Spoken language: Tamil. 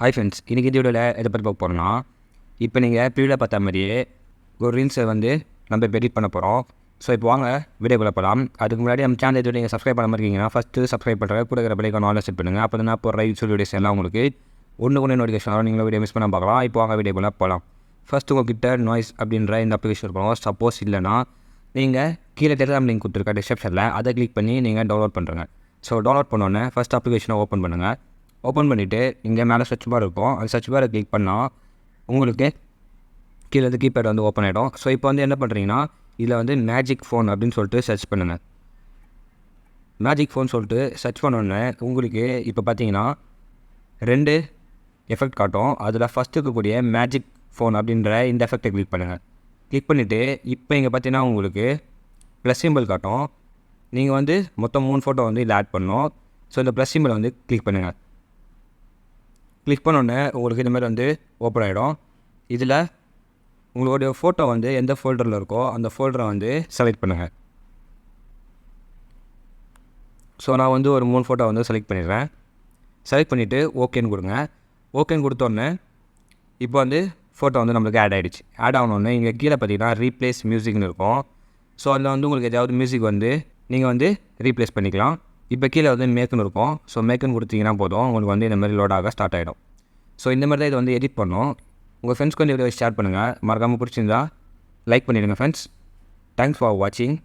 ஹாய் ஃப்ரெண்ட்ஸ், இன்றைக்கி இந்த வீடியோவில் எதை பற்றி பார்க்க போகிறோம்னா, இப்போ நீங்கள் ப்ரீவியில் பார்த்த மாதிரியே ஒரு ரீல்ஸை வந்து நம்ம இப்போ எடிட் பண்ண போகிறோம். ஸோ இப்போ வாங்க வீடியோக்குள்ளே போகலாம். அதுக்கு முன்னாடி நம்ம சேனல் எதுவும் நீங்கள் சப்ஸ்கிரைப் பண்ண மாதிரி இருக்கீங்கன்னா ஃபஸ்ட்டு சப்ஸ்கிரைப் பண்ணுற கூட இருக்கிற பெல்லைக்கான ஆல் செட் பண்ணுங்கள். அப்போ தான் இப்போ ரைட் வீடியோஸ் எல்லாம் உங்களுக்கு ஒன்று நோட்டிஃபிகேஷன் வரும். நீங்களும் வீடியோ மிஸ் பண்ண பார்க்கலாம். இப்போ வாங்க வீடியோக்குள்ளே போகலாம். ஃபஸ்ட்டு உங்கள்கிட்ட நாய்ஸ் அப்படின்ற இந்த அப்ளிகேஷன் இருக்கும். சப்போஸ் இல்லைனா நீங்கள் கீழே டெலிகிராம் லிங்க் கொடுத்துருக்க டிஸ்கிரிப்ஷனில் அதை கிளிக் பண்ணி நீங்கள் டவுன்லோட் பண்ணுறங்க. ஸோ டவுன்லோட் பண்ணோன்னே ஃபஸ்ட் அப்ளிகேஷனை ஓப்பன் பண்ணுங்கள். ஓப்பன் பண்ணிவிட்டு இங்கே மேலே சர்ச் பார் இருக்கும். அந்த சர்ச் பாரை கிளிக் பண்ணால் உங்களுக்கு கீழே வந்து கீபேட் வந்து ஓப்பன் ஆகிடும். ஸோ இப்போ வந்து என்ன பண்ணுறீங்கன்னா இதில் வந்து மேஜிக் ஃபோன் அப்படின்னு சொல்லிட்டு சர்ச் பண்ணுங்கள். மேஜிக் ஃபோன் சொல்லிட்டு சர்ச் பண்ணோன்னே உங்களுக்கு இப்போ பார்த்தீங்கன்னா 2 எஃபெக்ட் காட்டும். அதில் ஃபஸ்ட்டு இருக்கக்கூடிய மேஜிக் ஃபோன் அப்படின்ற இந்த எஃபெக்டை கிளிக் பண்ணுங்கள். கிளிக் பண்ணிவிட்டு இப்போ இங்கே பார்த்தீங்கன்னா உங்களுக்கு ப்ளஸ் சிம்பிள் காட்டும். நீங்கள் வந்து மொத்தம் 3 ஃபோட்டோ வந்து இதில் ஆட் பண்ணணும். ஸோ இந்த ப்ளஸ் சிம்பிளை வந்து கிளிக் பண்ணுங்கள். கிளிக் பண்ணோன்னே உங்களுக்கு இந்த மாதிரி வந்து ஓப்பன் ஆகிடும். இதில் உங்களுடைய ஃபோட்டோ வந்து எந்த ஃபோல்டரில் இருக்கோ அந்த ஃபோல்டரை வந்து செலக்ட் பண்ணுங்கள். ஸோ நான் வந்து ஒரு 3 ஃபோட்டோ வந்து செலக்ட் பண்ணிடுறேன். செலக்ட் பண்ணிவிட்டு ஓகேன்னு கொடுங்க. ஓகேன்னு கொடுத்தோன்னே இப்போ வந்து ஃபோட்டோ வந்து நம்மளுக்கு ஆட் ஆகிடுச்சு. ஆட் ஆகணுன்னே இங்கே கீழே பார்த்தீங்கன்னா ரீப்ளேஸ் மியூசிக்னு இருக்கும். ஸோ அதில் வந்து உங்களுக்கு ஏதாவது மியூசிக் வந்து நீங்கள் வந்து ரீப்ளேஸ் பண்ணிக்கலாம். இப்போ கீழே வந்து மேக்குன்னு இருக்கும். ஸோ மேக்குன்னு கொடுத்தீங்கன்னா போதும், உங்களுக்கு வந்து இந்த மாதிரி லோட் ஆக ஸ்டார்ட் ஆகிடும். ஸோ இந்த மாதிரி தான் இது வந்து எடிட் பண்ணணும். உங்கள் ஃப்ரெண்ட்ஸ்க்கு வந்து வீடியோ ஷேர் பண்ணுங்கள். மறக்காமல் பிடிச்சிருந்தா லைக் பண்ணிவிடுங்க ஃப்ரெண்ட்ஸ். தேங்க்ஸ் ஃபார் வாட்சிங்.